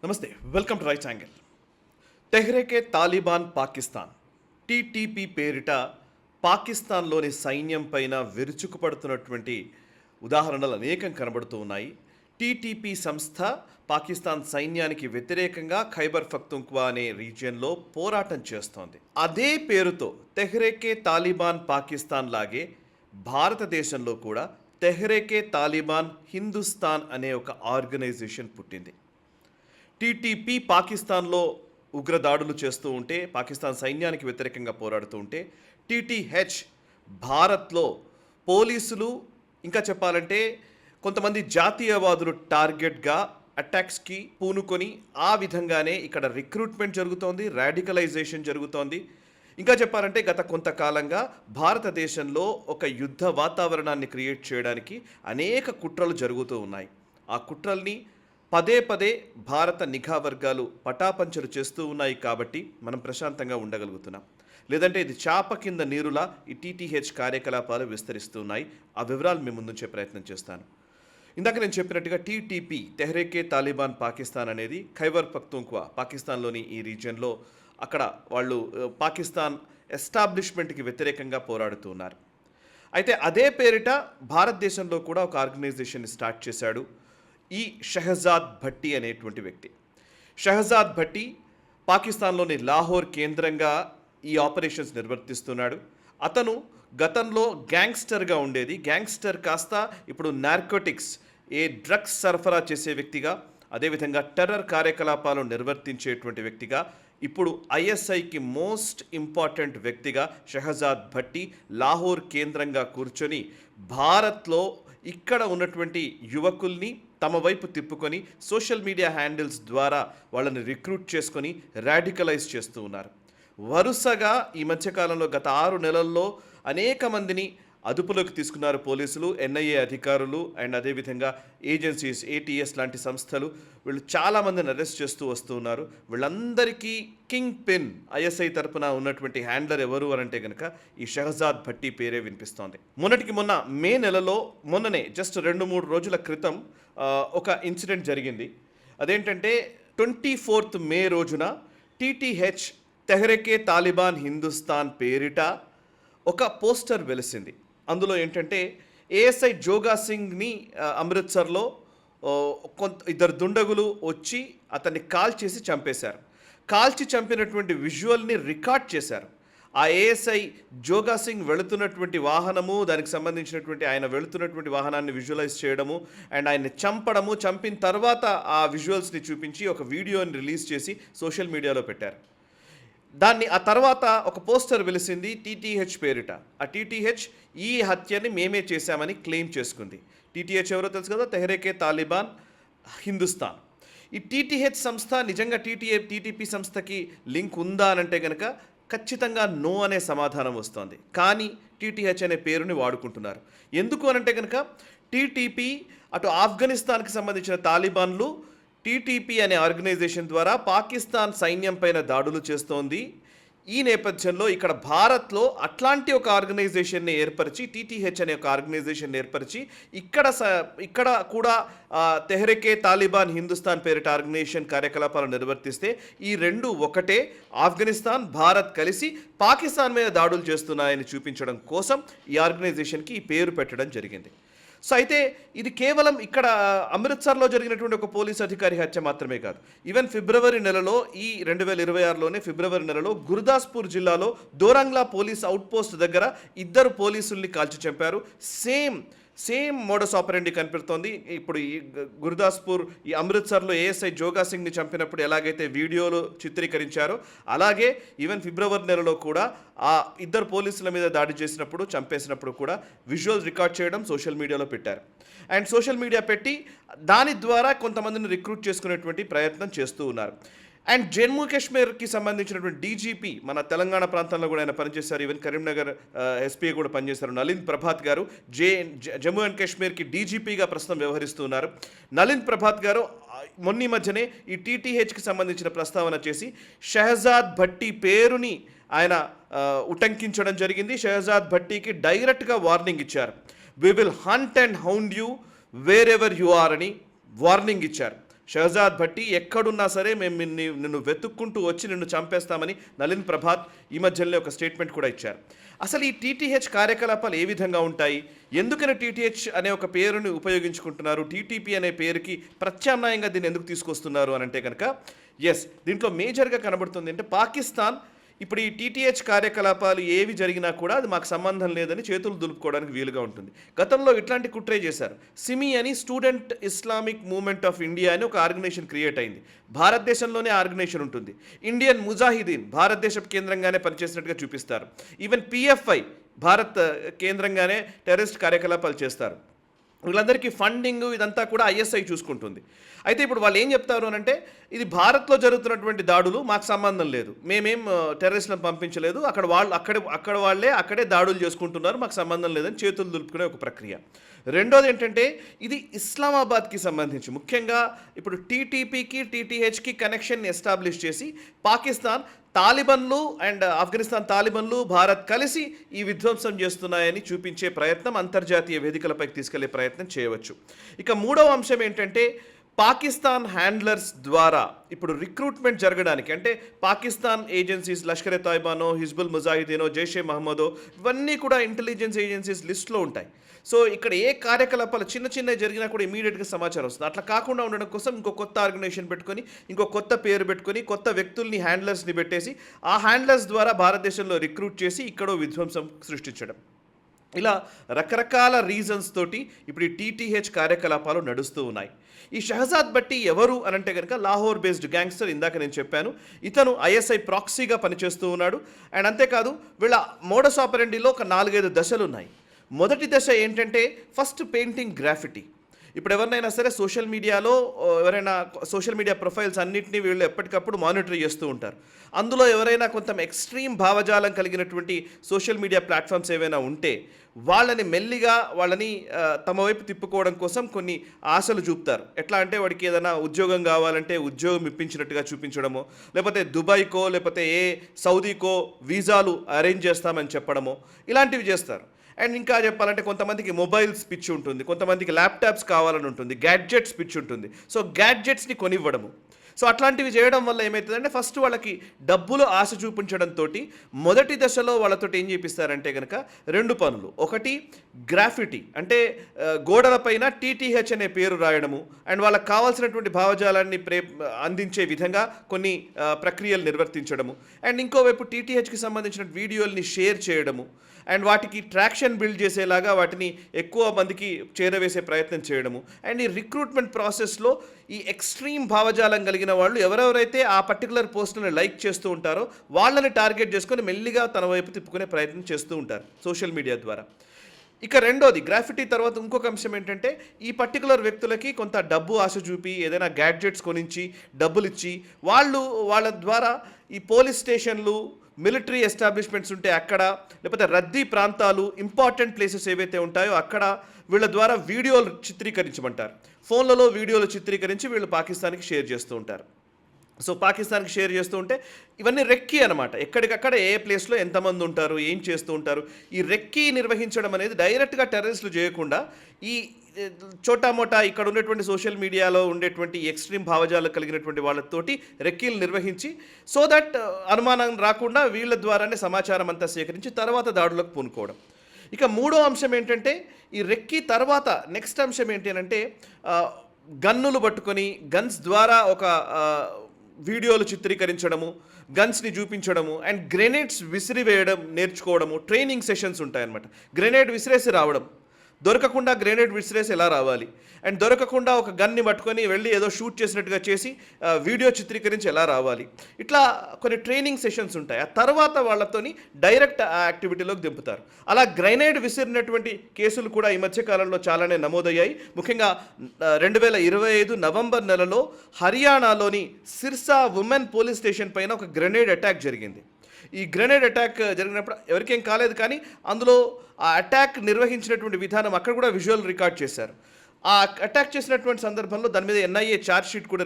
నమస్తే, welcome to right angle. Tehrik-e Taliban Pakistan TTP పేరిట పాకిస్తాన్లోని సైన్యం పైన విరుచుకుపడుతున్నటువంటి ఉదాహరణలు అనేకం కనబడుతూ ఉన్నాయి. టీటీపీ సంస్థ పాకిస్తాన్ సైన్యానికి వ్యతిరేకంగా ఖైబర్ పఖ్తూన్ఖ్వా అనే రీజియన్లో పోరాటం చేస్తోంది. అదే పేరుతో తెహ్రీకే తాలిబాన్ పాకిస్తాన్ లాగే భారతదేశంలో కూడా తెహ్రీకే తాలిబాన్ హిందుస్థాన్ అనే ఒక ఆర్గనైజేషన్ పుట్టింది. టీటీపీ పాకిస్తాన్లో ఉగ్రదాడులు చేస్తూ ఉంటే, పాకిస్తాన్ సైన్యానికి వ్యతిరేకంగా పోరాడుతూ ఉంటే, టీటీహెచ్ భారత్లో పోలీసులు, ఇంకా చెప్పాలంటే కొంతమంది జాతీయవాదులు టార్గెట్గా అటాక్స్కి పూనుకొని ఆ విధంగానే ఇక్కడ రిక్రూట్మెంట్ జరుగుతోంది, రాడికలైజేషన్ జరుగుతోంది. ఇంకా చెప్పాలంటే గత కొంతకాలంగా భారతదేశంలో ఒక యుద్ధ వాతావరణాన్ని క్రియేట్ చేయడానికి అనేక కుట్రలు జరుగుతూ ఉన్నాయి. ఆ కుట్రల్ని పదే పదే భారత నిఘా వర్గాలు పటాపంచలు చేస్తూ ఉన్నాయి కాబట్టి మనం ప్రశాంతంగా ఉండగలుగుతున్నాం. లేదంటే ఇది చాప కింద నీరులా ఈ టీటీహెచ్ కార్యకలాపాలు విస్తరిస్తున్నాయి. ఆ వివరాలు మీ ముందుంచే ప్రయత్నం చేస్తాను. ఇందాక నేను చెప్పినట్టుగా టీటీపీ తెహ్రీకే తాలిబాన్ పాకిస్తాన్ అనేది ఖైబర్ పఖ్తూన్ఖ్వా పాకిస్తాన్లోని ఈ రీజియన్లో అక్కడ వాళ్ళు పాకిస్తాన్ ఎస్టాబ్లిష్మెంట్కి వ్యతిరేకంగా పోరాడుతున్నారు. అయితే అదే పేరిట భారతదేశంలో కూడా ఒక ఆర్గనైజేషన్ స్టార్ట్ చేశాడు ఈ షహజాద్ భట్టి అనేటువంటి వ్యక్తి. షహజాద్ భట్టి పాకిస్తాన్లోని లాహోర్ కేంద్రంగా ఈ ఆపరేషన్స్ నిర్వర్తిస్తున్నాడు. అతను గతంలో గ్యాంగ్స్టర్గా ఉండేది. గ్యాంగ్స్టర్ కాస్త ఇప్పుడు నార్కోటిక్స్, డ్రగ్స్ సరఫరా చేసే వ్యక్తిగా, అదేవిధంగా టెర్రర్ కార్యకలాపాలు నిర్వర్తించేటువంటి వ్యక్తిగా, ఇప్పుడు ఐఎస్ఐకి మోస్ట్ ఇంపార్టెంట్ వ్యక్తిగా షహజాద్ భట్టి లాహోర్ కేంద్రంగా కూర్చొని భారత్లో ఇక్కడ ఉన్నటువంటి యువకుల్ని తమ వైపు తిప్పుకొని సోషల్ మీడియా హ్యాండిల్స్ ద్వారా వాళ్ళని రిక్రూట్ చేసుకొని రాడికలైజ్ చేస్తూ ఉన్నారు. వరుసగా ఈ మధ్యకాలంలో గత 6 నెలల్లో అనేక మందిని అదుపులోకి తీసుకున్నారు పోలీసులు, ఎన్ఐఏ అధికారులు అండ్ అదేవిధంగా ఏజెన్సీస్, ఏటీఎస్ లాంటి సంస్థలు. వీళ్ళు చాలామందిని అరెస్ట్ చేస్తూ వస్తూ ఉన్నారు. వీళ్ళందరికీ కింగ్ పిన్ ఐఎస్ఐ తరపున ఉన్నటువంటి హ్యాండ్లర్ ఎవరు అనంటే కనుక ఈ షహజాద్ భట్టి పేరే వినిపిస్తోంది. మొన్న మే నెలలో, మొన్ననే జస్ట్ 2-3 రోజుల క్రితం ఒక ఇన్సిడెంట్ జరిగింది. అదేంటంటే 24th మే రోజున టీటీహెచ్ తెహ్రీకే తాలిబాన్ హిందుస్థాన్ పేరిట ఒక పోస్టర్ వెలిసింది. అందులో ఏంటంటే ఏఎస్ఐ జోగా సింగ్ని అమృత్సర్లో ఇద్దరు దుండగులు వచ్చి అతన్ని కాల్చేసి చంపేశారు. కాల్చి చంపినటువంటి విజువల్ని రికార్డ్ చేశారు. ఆ ఏఎస్ఐ జోగా సింగ్ వెళుతున్నటువంటి వాహనము, దానికి సంబంధించినటువంటి ఆయన వెళుతున్నటువంటి వాహనాన్ని విజువలైజ్ చేయడము అండ్ ఆయన్ని చంపడము, చంపిన తర్వాత ఆ విజువల్స్ని చూపించి ఒక వీడియోని రిలీజ్ చేసి సోషల్ మీడియాలో పెట్టారు. ఆ తర్వాత ఒక పోస్టర్ వెలిసింది టీటీహెచ్ పేరిట. ఆ టీటీహెచ్ ఈ హత్యని మేమే చేశామని క్లెయిమ్ చేసుకుంది. టీటీహెచ్ ఎవరో తెలుసు కదా, తెహ్రీకే తాలిబాన్ హిందుస్థాన్. ఈ టీటీహెచ్ సంస్థ నిజంగా టీటీపీ సంస్థకి లింక్ ఉందా అనంటే కనుక ఖచ్చితంగా నో అనే సమాధానం వస్తుంది. కానీ టీటీహెచ్ అనే పేరుని వాడుకుంటున్నారు. ఎందుకు అనంటే కనుక టీటీపీ అటు ఆఫ్ఘనిస్తాన్కి సంబంధించిన తాలిబాన్లు టీటీపీ అనే ఆర్గనైజేషన్ ద్వారా పాకిస్తాన్ సైన్యం పైన దాడులు చేస్తోంది. ఈ నేపథ్యంలో ఇక్కడ భారత్లో అట్లాంటి ఒక ఆర్గనైజేషన్ని ఏర్పరిచి, టీటీహెచ్ అనే ఒక ఆర్గనైజేషన్ ఏర్పరిచి ఇక్కడ కూడా తెహ్రీకే తాలిబాన్ హిందుస్థాన్ పేరిట ఆర్గనైజేషన్ కార్యకలాపాలు నిర్వర్తిస్తే ఈ రెండు ఒకటే, ఆఫ్ఘనిస్తాన్ భారత్ కలిసి పాకిస్తాన్ మీద దాడులు చేస్తున్నాయని చూపించడం కోసం ఈ ఆర్గనైజేషన్కి ఈ పేరు పెట్టడం జరిగింది. సో అయితే ఇది కేవలం ఇక్కడ అమృత్సర్లో జరిగినటువంటి ఒక పోలీస్ అధికారి హత్య మాత్రమే కాదు. ఈవెన్ ఫిబ్రవరి నెలలో, ఈ 2026లోనే ఫిబ్రవరి నెలలో గుర్దాస్పూర్ జిల్లాలో దోరంగ్లా పోలీస్ అవుట్పోస్ట్ దగ్గర 2 పోలీసుల్ని కాల్చి చంపారు. సేమ్ మోడస్ ఆపరెండి కనిపిస్తోంది. ఇప్పుడు ఈ గుర్దాస్పూర్, ఈ అమృత్సర్లో ఏఎస్ఐ జోగా సింగ్ని చంపినప్పుడు ఎలాగైతే వీడియోలు చిత్రీకరించారో అలాగే ఈవెన్ ఫిబ్రవరి నెలలో కూడా ఆ 2 పోలీసుల మీద దాడి చేసినప్పుడు, చంపేసినప్పుడు కూడా విజువల్ రికార్డ్ చేయడం సోషల్ మీడియాలో పెట్టారు. అండ్ సోషల్ మీడియా పెట్టి దాని ద్వారా కొంతమందిని రిక్రూట్ చేసుకునేటువంటి ప్రయత్నం చేస్తూ ఉన్నారు. అండ్ జమ్మూ కాశ్మీర్కి సంబంధించినటువంటి డీజీపీ, మన తెలంగాణ ప్రాంతంలో కూడా ఆయన పనిచేశారు. ఈవెన్ కరీంనగర్ ఎస్పీ కూడా పనిచేశారు. నలిన్ ప్రభాత్ గారు జమ్మూ అండ్ కాశ్మీర్కి డీజీపీగా ప్రస్తుతం వ్యవహరిస్తున్నారు. నలిన్ ప్రభాత్ గారు మొన్న మధ్యనే ఈ టీటీహెచ్కి సంబంధించిన ప్రస్తావన చేసి షహజాద్ భట్టి పేరుని ఆయన ఉటంకించడం జరిగింది. షహజాద్ భట్టీకి డైరెక్ట్గా వార్నింగ్ ఇచ్చారు. We will hunt and hound you wherever you are అని వార్నింగ్ ఇచ్చారు. షహజాద్ భట్టి ఎక్కడున్నా సరే మేము నిన్ను వెతుక్కుంటూ వచ్చి నిన్ను చంపేస్తామని నలిన్ ప్రభాత్ ఈ మధ్యలో ఒక స్టేట్మెంట్ కూడా ఇచ్చారు. అసలు ఈ టీటీహెచ్ కార్యకలాపాలు ఏ విధంగా ఉంటాయి, ఎందుకని టీటీహెచ్ అనే ఒక పేరుని ఉపయోగించుకుంటున్నారు, టీటీపీ అనే పేరుకి ప్రత్యామ్నాయంగా దీన్ని ఎందుకు తీసుకొస్తున్నారు అని అంటే కనుక దీంట్లో మేజర్గా కనబడుతుంది అంటే పాకిస్తాన్ ఇప్పుడు ఈ టీటీహెచ్ కార్యకలాపాలు ఏవి జరిగినా కూడా అది మాకు సంబంధం లేదని చేతులు దులుపుకోవడానికి వీలుగా ఉంటుంది. గతంలో ఇట్లాంటి కుట్రే చేశారు. సిమి అని student Islamic movement of India అని ఒక ఆర్గనైజేషన్ క్రియేట్ అయింది. భారతదేశంలోనే ఆర్గనైజేషన్ ఉంటుంది. ఇండియన్ ముజాహిదీన్ భారతదేశ కేంద్రంగానే పనిచేసినట్టుగా చూపిస్తారు. ఈవెన్ పిఎఫ్ఐ భారత్ కేంద్రంగానే టెర్రరిస్ట్ కార్యకలాపాలు చేస్తారు. వీళ్ళందరికీ ఫండింగ్ ఇదంతా కూడా ఐఎస్ఐ చూసుకుంటుంది. అయితే ఇప్పుడు వాళ్ళు ఏం చెప్తారు అని అంటే ఇది భారత్లో జరుగుతున్నటువంటి దాడులు మాకు సంబంధం లేదు, మేమేం టెర్రరిస్టులను పంపించలేదు, అక్కడ వాళ్ళే అక్కడే దాడులు చేసుకుంటున్నారు, మాకు సంబంధం లేదని చేతులు దులుపుకునే ఒక ప్రక్రియ. రెండోది ఏంటంటే ఇది ఇస్లామాబాద్కి సంబంధించి ముఖ్యంగా ఇప్పుడు టీటీపీకి టీటీహెచ్కి కనెక్షన్ ఎస్టాబ్లిష్ చేసి పాకిస్తాన్ తాలిబన్లు అండ్ ఆఫ్ఘనిస్తాన్ తాలిబన్లు భారత్ కలిసి ఈ విధ్వంసం చేస్తున్నాయని చూపించే ప్రయత్నం అంతర్జాతీయ వేదికలపైకి తీసుకెళ్లే ప్రయత్నం చేయవచ్చు. ఇక మూడవ అంశం ఏంటంటే పాకిస్తాన్ హ్యాండ్లర్స్ ద్వారా ఇప్పుడు రిక్రూట్మెంట్ జరగడానికి అంటే పాకిస్తాన్ ఏజెన్సీస్ లష్కర్ ఎ తోయిబానో హిజ్బుల్ ముజాహిదీనో జైషే మహమ్మదో ఇవన్నీ కూడా ఇంటెలిజెన్స్ ఏజెన్సీస్ లిస్ట్లో ఉంటాయి. సో ఇక్కడ ఏ కార్యకలాపాలు చిన్నవి జరిగినా కూడా ఇమీడియట్గా సమాచారం వస్తుంది. అట్లా కాకుండా ఉండడం కోసం ఇంకో కొత్త ఆర్గనైజేషన్ పెట్టుకొని ఇంకో కొత్త పేరు పెట్టుకొని కొత్త వ్యక్తుల్ని హ్యాండ్లర్స్ని పెట్టేసి ఆ హ్యాండ్లర్స్ ద్వారా భారతదేశంలో రిక్రూట్ చేసి ఇక్కడో విధ్వంసం సృష్టించడం, ఇలా రకరకాల రీజన్స్ తోటి ఇప్పుడు ఈ టీటీహెచ్ కార్యకలాపాలు నడుస్తూ ఉన్నాయి. ఈ షహజాద్ భట్టి ఎవరు అని అంటే కనుక లాహోర్ బేస్డ్ గ్యాంగ్స్టర్, ఇందాక నేను చెప్పాను. ఇతను ఐఎస్ఐ ప్రాక్సీగా పనిచేస్తూ ఉన్నాడు. అండ్ అంతేకాదు వీళ్ళ మోడస్ ఆపరెండిలో ఒక 4-5 దశలు ఉన్నాయి. మొదటి దశ ఏంటంటే ఫస్ట్ పెయింటింగ్ గ్రాఫిటీ. ఇప్పుడు ఎవరినైనా సరే సోషల్ మీడియా ప్రొఫైల్స్ అన్నింటినీ వీళ్ళు ఎప్పటికప్పుడు మానిటర్ చేస్తూ ఉంటారు. అందులో ఎవరైనా కొంత ఎక్స్ట్రీమ్ భావజాలం కలిగినటువంటి సోషల్ మీడియా ప్లాట్ఫామ్స్ ఏవైనా ఉంటే వాళ్ళని మెల్లిగా తమ వైపు తిప్పుకోవడం కోసం కొన్ని ఆశలు చూపుతారు. ఎట్లా అంటే వాడికి ఏదైనా ఉద్యోగం కావాలంటే ఉద్యోగం ఇప్పించినట్టుగా చూపించడమో, లేకపోతే దుబాయ్కో లేకపోతే సౌదీకో వీసాలు అరేంజ్ చేస్తామని చెప్పడమో ఇలాంటివి చేస్తారు. అండ్ ఇంకా చెప్పాలంటే కొంతమందికి మొబైల్స్ పిచ్చి ఉంటుంది, కొంతమందికి ల్యాప్టాప్స్ కావాలని ఉంటుంది, గ్యాడ్జెట్స్ పిచ్చి ఉంటుంది. సో గ్యాడ్జెట్స్ని కొనివ్వడము. సో అట్లాంటివి చేయడం వల్ల ఏమవుతుందంటే ఫస్ట్ వాళ్ళకి డబ్బులు ఆశ చూపించడంతో మొదటి దశలో వాళ్ళతో ఏం చేపిస్తారంటే కనుక 2 పనులు. ఒకటి గ్రాఫిటీ అంటే గోడలపైన టీటీహెచ్ అనే పేరు రాయడము అండ్ వాళ్ళకి కావాల్సినటువంటి భావజాలాన్ని అందించే విధంగా కొన్ని ప్రక్రియలు నిర్వర్తించడము. అండ్ ఇంకోవైపు టీటీహెచ్కి సంబంధించిన వీడియోల్ని షేర్ చేయడము అండ్ వాటికి ట్రాక్షన్ బిల్డ్ చేసేలాగా వాటిని ఎక్కువ మందికి చేరవేసే ప్రయత్నం చేయడము. అండ్ ఈ రిక్రూట్మెంట్ ప్రాసెస్లో ఈ ఎక్స్ట్రీమ్ భావజాలం కలిగిన వాళ్ళు ఎవరెవరైతే ఆ పర్టికులర్ పోస్ట్ని లైక్ చేస్తూ ఉంటారో వాళ్ళని టార్గెట్ చేసుకొని మెల్లిగా తన వైపు తిప్పుకునే ప్రయత్నం చేస్తూ ఉంటారు సోషల్ మీడియా ద్వారా. ఇక రెండోది గ్రాఫిటీ తర్వాత ఇంకొక అంశం ఏంటంటే ఈ పర్టికులర్ వ్యక్తులకి కొంత డబ్బు ఆశ చూపి ఏదైనా గ్యాడ్జెట్స్ కొనించి డబ్బులు ఇచ్చి వాళ్ళ ద్వారా ఈ పోలీస్ స్టేషన్లు మిలిటరీ ఎస్టాబ్లిష్మెంట్స్ ఉంటే అక్కడ, లేకపోతే రద్దీ ప్రాంతాలు ఇంపార్టెంట్ ప్లేసెస్ ఏవైతే ఉంటాయో అక్కడ వీళ్ళ ద్వారా వీడియోలు చిత్రీకరించమంటారు. ఫోన్లలో వీడియోలు చిత్రీకరించి వీళ్ళు పాకిస్తాన్కి షేర్ చేస్తూ ఉంటారు. సో పాకిస్తాన్కి షేర్ చేస్తూ ఉంటే ఇవన్నీ రెక్కీ అనమాట. ఎక్కడికక్కడ ఏ ప్లేస్లో ఎంతమంది ఉంటారు, ఏం చేస్తూ ఉంటారు, ఈ రెక్కీ నిర్వహించడం అనేది డైరెక్ట్గా టెర్రరిస్టులు చేయకుండా ఈ చోటామోటా ఇక్కడ ఉన్నటువంటి సోషల్ మీడియాలో ఉండేటువంటి ఎక్స్ట్రీమ్ భావజాలు కలిగినటువంటి వాళ్ళతోటి రెక్కీలు నిర్వహించి సో దట్ అనుమానం రాకుండా వీళ్ళ ద్వారానే సమాచారం అంతా సేకరించి తర్వాత దాడులకు పూనుకోవడం. ఇక మూడో అంశం ఏంటంటే ఈ రెక్కీ తర్వాత నెక్స్ట్ అంశం ఏంటి అంటే గన్నులు పట్టుకొని గన్స్ ద్వారా ఒక వీడియోలు చిత్రీకరించడము, గన్స్ని చూపించడము అండ్ గ్రెనేడ్స్ విసిరివేయడం నేర్చుకోవడము. ట్రైనింగ్ సెషన్స్ ఉంటాయన్నమాట. గ్రెనేడ్ విసిరేసి రావడం, దొరకకుండా గ్రెనేడ్ విసిరేసి ఎలా రావాలి అండ్ దొరకకుండా ఒక గన్ని పట్టుకొని వెళ్ళి ఏదో షూట్ చేసినట్టుగా చేసి వీడియో చిత్రీకరించి ఎలా రావాలి, ఇట్లా కొన్ని ట్రైనింగ్ సెషన్స్ ఉంటాయి. ఆ తర్వాత వాళ్ళతోని డైరెక్ట్ ఆ యాక్టివిటీలోకి దింపుతారు. అలా గ్రెనేడ్ విసిరినటువంటి కేసులు కూడా ఈ మధ్యకాలంలో చాలానే నమోదయ్యాయి. ముఖ్యంగా 2025 నవంబర్ నెలలో హర్యానాలోని సిర్సా ఉమెన్ పోలీస్ స్టేషన్ పైన ఒక గ్రెనేడ్ అటాక్ జరిగింది. ఈ గ్రెనేడ్ అటాక్ జరిగినప్పుడు ఎవరికేం కాలేదు, కానీ అందులో ఆ అటాక్ నిర్వహించినటువంటి విధానం అక్కడ కూడా విజువల్ రికార్డ్ చేశారు. ఆ అటాక్ చేసినటువంటి సందర్భంలో దాని మీద ఎన్ఐఏ ఛార్జ్ షీట్ కూడా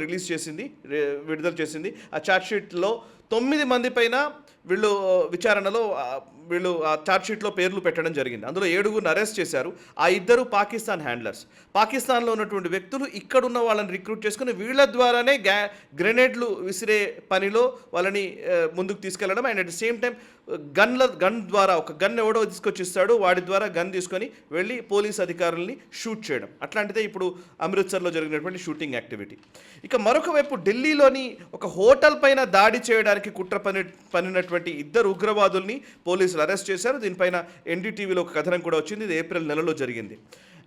విడుదల చేసింది. ఆ ఛార్జ్ షీట్లో 9 మంది పైన వీళ్ళు విచారణలో వీళ్ళు ఛార్జ్షీట్లో పేర్లు పెట్టడం జరిగింది. అందులో 7గురిని అరెస్ట్ చేశారు. ఆ 2 పాకిస్తాన్ హ్యాండ్లర్స్. పాకిస్తాన్లో ఉన్నటువంటి వ్యక్తులు ఇక్కడున్న వాళ్ళని రిక్రూట్ చేసుకుని వీళ్ళ ద్వారానే గ్రెనేడ్లు విసిరే పనిలో వాళ్ళని ముందుకు తీసుకెళ్లడం. And at the same time gun ద్వారా ఒక గన్ ఎవడో తీసుకొచ్చి ఇస్తాడు, వాడి ద్వారా గన్ తీసుకొని వెళ్ళి పోలీస్ అధికారుల్ని షూట్ చేయడం. అట్లాంటిదే ఇప్పుడు అమృత్సర్లో జరిగినటువంటి షూటింగ్ యాక్టివిటీ. ఇక మరొక వైపు ఢిల్లీలోని ఒక హోటల్ పైన దాడి చేయడానికి కుట్ర పన్నినటువంటి 2 ఉగ్రవాదుల్ని పోలీసులు అరెస్ట్ చేశారు. దీనిపైన ఎన్డీటీవీలో ఒక కథనం కూడా వచ్చింది. ఇది ఏప్రిల్ నెలలో జరిగింది.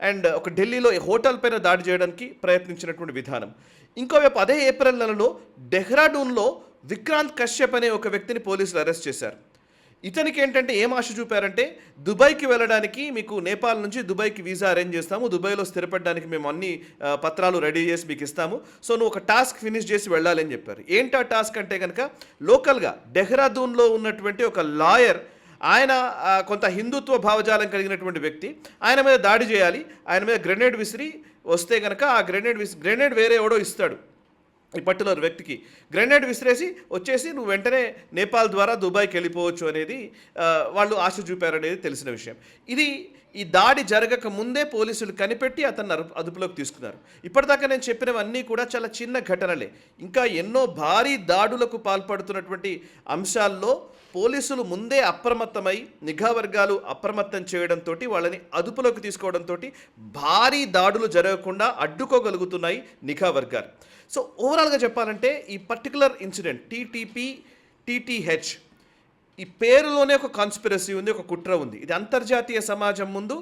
అండ్ ఒక ఢిల్లీలో హోటల్ పైన దాడి చేయడానికి ప్రయత్నించినటువంటి విధానం. ఇంకోవైపు అదే ఏప్రిల్ నెలలో డెహ్రాడూన్లో విక్రాంత్ కశ్యప్ అనే ఒక వ్యక్తిని పోలీసులు అరెస్ట్ చేశారు. ఇతనికి ఏంటంటే ఏం ఆశ చూపారంటే, దుబాయ్కి వెళ్ళడానికి మీకు నేపాల్ నుంచి దుబాయ్కి వీసా అరేంజ్ చేస్తాము, దుబాయ్లో స్థిరపడడానికి మేము అన్ని పత్రాలు రెడీ చేసి మీకు ఇస్తాము, సో నువ్వు ఒక టాస్క్ ఫినిష్ చేసి వెళ్ళాలని చెప్పారు. ఏంటా టాస్క్ అంటే కనుక, లోకల్గా డెహ్రాడూన్లో ఉన్నటువంటి ఒక లాయర్, ఆయన కొంత హిందుత్వ భావజాలం కలిగినటువంటి వ్యక్తి, ఆయన మీద దాడి చేయాలి, ఆయన మీద గ్రెనేడ్ విసిరి వస్తే కనుక ఆ గ్రెనేడ్ వేరే ఎవడో ఇస్తాడు. ఈ పర్టికులర్ వ్యక్తికి గ్రెనేడ్ విసిరేసి వచ్చేసి నువ్వు వెంటనే నేపాల్ ద్వారా దుబాయ్కి వెళ్ళిపోవచ్చు అనేది వాళ్ళు ఆశ చూపారనేది తెలిసిన విషయం. ఈ దాడి జరగక ముందే పోలీసులు కనిపెట్టి అతన్ని అదుపులోకి తీసుకున్నారు. ఇప్పటిదాకా నేను చెప్పినవన్నీ కూడా చాలా చిన్న ఘటనలే. ఇంకా ఎన్నో భారీ దాడులకు పాల్పడుతున్నటువంటి అంశాల్లో పోలీసులు ముందే అప్రమత్తమై, నిఘా వర్గాలు అప్రమత్తం చేయడంతో, వాళ్ళని అదుపులోకి తీసుకోవడంతో భారీ దాడులు జరగకుండా అడ్డుకోగలుగుతున్నాయి నిఘా వర్గాలు. సో ఓవరాల్గా చెప్పాలంటే ఈ పర్టికులర్ ఇన్సిడెంట్ టీటీహెచ్, ఈ పేరులోనే ఒక కాన్స్పిరసీ ఉంది, ఒక కుట్ర ఉంది. ఇది అంతర్జాతీయ సమాజం ముందు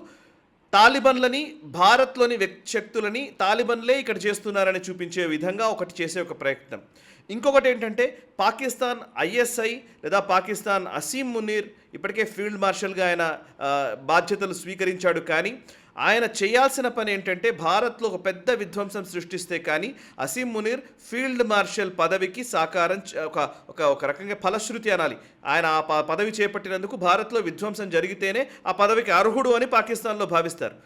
తాలిబన్లని, భారత్లోని శక్తులని తాలిబన్లే ఇక్కడ చేస్తున్నారని చూపించే విధంగా ఒకటి చేసే ఒక ప్రయత్నం. ఇంకొకటి ఏంటంటే, పాకిస్తాన్ ఐఎస్ఐ లేదా పాకిస్తాన్ అసీం మునీర్ ఇప్పటికే ఫీల్డ్ మార్షల్గా ఆయన బాధ్యతలు స్వీకరించాడు. కానీ ఆయన చేయాల్సిన పని ఏంటంటే, భారత్లో ఒక పెద్ద విధ్వంసం సృష్టిస్తే కానీ అసీం మునీర్ ఫీల్డ్ మార్షల్ పదవికి సాకారం ఒక రకంగా ఫలశ్రుతి అనాలి. ఆయన ఆ పదవి చేపట్టినందుకు భారత్లో విధ్వంసం జరిగితేనే ఆ పదవికి అర్హుడు అని పాకిస్తాన్లో భావిస్తారు.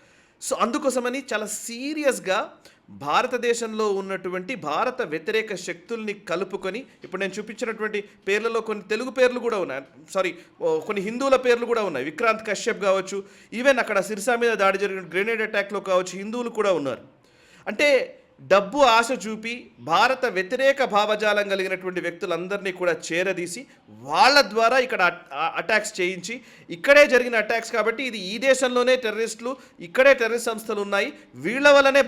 సో అందుకోసమని చాలా సీరియస్గా భారతదేశంలో ఉన్నటువంటి భారత వ్యతిరేక శక్తుల్ని కలుపుకొని, ఇప్పుడు నేను చూపించినటువంటి పేర్లలో కొన్ని తెలుగు పేర్లు కూడా ఉన్నాయి, కొన్ని హిందువుల పేర్లు కూడా ఉన్నాయి. విక్రాంత్ కశ్యప్ కావచ్చు, ఈవెన్ అక్కడ సిర్సా మీద దాడి జరిగిన గ్రెనేడ్ అటాక్లో కావచ్చు హిందువులు కూడా ఉన్నారు. అంటే డబ్బు ఆశ చూపి భారత వ్యతిరేక భావజాలం కలిగినటువంటి వ్యక్తులందరినీ కూడా చేరదీసి వాళ్ళ ద్వారా ఇక్కడ అటాక్స్ చేయించి, ఇక్కడే జరిగిన అటాక్స్ కాబట్టి ఇది ఈ దేశంలోనే టెర్రరిస్టులు, ఇక్కడే టెర్రరిస్ట్ సంస్థలు ఉన్నాయి, వీళ్ళ వల్లనే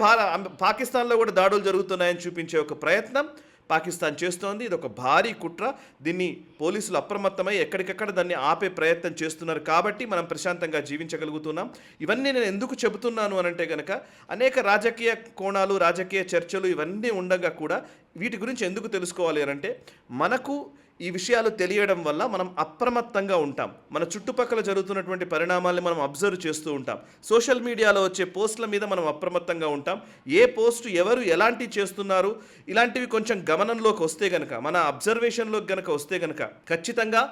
పాకిస్తాన్లో కూడా దాడులు జరుగుతున్నాయని చూపించే ఒక ప్రయత్నం పాకిస్తాన్ చేస్తోంది. ఇది ఒక భారీ కుట్ర. దీన్ని పోలీసులు అప్రమత్తమై ఎక్కడికక్కడ దాన్ని ఆపే ప్రయత్నం చేస్తున్నారు. కాబట్టి మనం ప్రశాంతంగా జీవించగలుగుతున్నాం. ఇవన్నీ నేను ఎందుకు చెబుతున్నాను అనంటే కనుక, అనేక రాజకీయ కోణాలు, రాజకీయ చర్చలు ఇవన్నీ ఉండగా కూడా వీటి గురించి ఎందుకు తెలుసుకోవాలి అనంటే, మనకు ఈ విషయాలు తెలియడం వల్ల మనం అప్రమత్తంగా ఉంటాం. మన చుట్టుపక్కల జరుగుతున్నటువంటి పరిణామాల్ని మనం అబ్జర్వ్ చేస్తూ ఉంటాం. సోషల్ మీడియాలో వచ్చే పోస్టుల మీద మనం అప్రమత్తంగా ఉంటాం. ఏ పోస్టు ఎవరు ఎలాంటి చేస్తున్నారు, ఇలాంటివి కొంచెం గమనంలోకి వస్తే కనుక, మన అబ్జర్వేషన్లోకి కనుక వస్తే కనుక ఖచ్చితంగా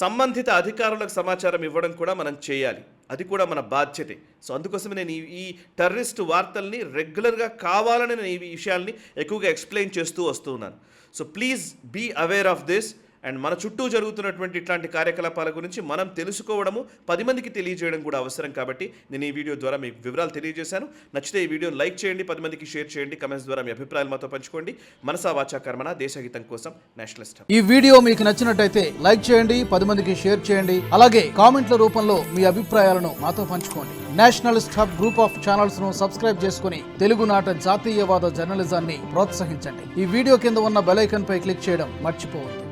సంబంధిత అధికారులకు సమాచారం ఇవ్వడం కూడా మనం చేయాలి. అది కూడా మన బాధ్యతే. సో అందుకోసమే నేను ఈ టెర్రరిస్ట్ వార్తల్ని రెగ్యులర్గా కావాలని నేను ఈ విషయాల్ని ఎక్కువగా ఎక్స్ప్లెయిన్ చేస్తూ వస్తూ ఉన్నాను. So please be aware of this. And మన చుట్టూ జరుగుతున్నటువంటి ఇట్లాంటి కార్యకలాపాల గురించి మనం తెలుసుకోవడము, 10 మందికి తెలియజేయడం కూడా అవసరం. కాబట్టి నేను ఈ వీడియో ద్వారా మీకు వివరాలు తెలియజేశాను. నచ్చితే ఈ వీడియోని లైక్ చేయండి, 10 మందికి షేర్ చేయండి, కమెంట్స్ ద్వారా మీ అభిప్రాయాలు మాతో పంచుకోండి. మనసా వాచా కర్మణ, దేశహితం కోసం నేషనలిస్ట్. ఈ వీడియో మీకు నచ్చినట్టయితే లైక్ చేయండి, 10 మందికి షేర్ చేయండి, అలాగే కామెంట్ల రూపంలో మీ అభిప్రాయాలను మాతో పంచుకోండి. Nationalist hub group of channels ను సబ్స్క్రైబ్ చేసుకుని తెలుగునాట జాతీయవాద జర్నలిజాన్ని ప్రోత్సహించండి. ఈ వీడియో కింద ఉన్న బెల్ ఐకాన్ పై క్లిక్ చేయడం మర్చిపోవద్దు.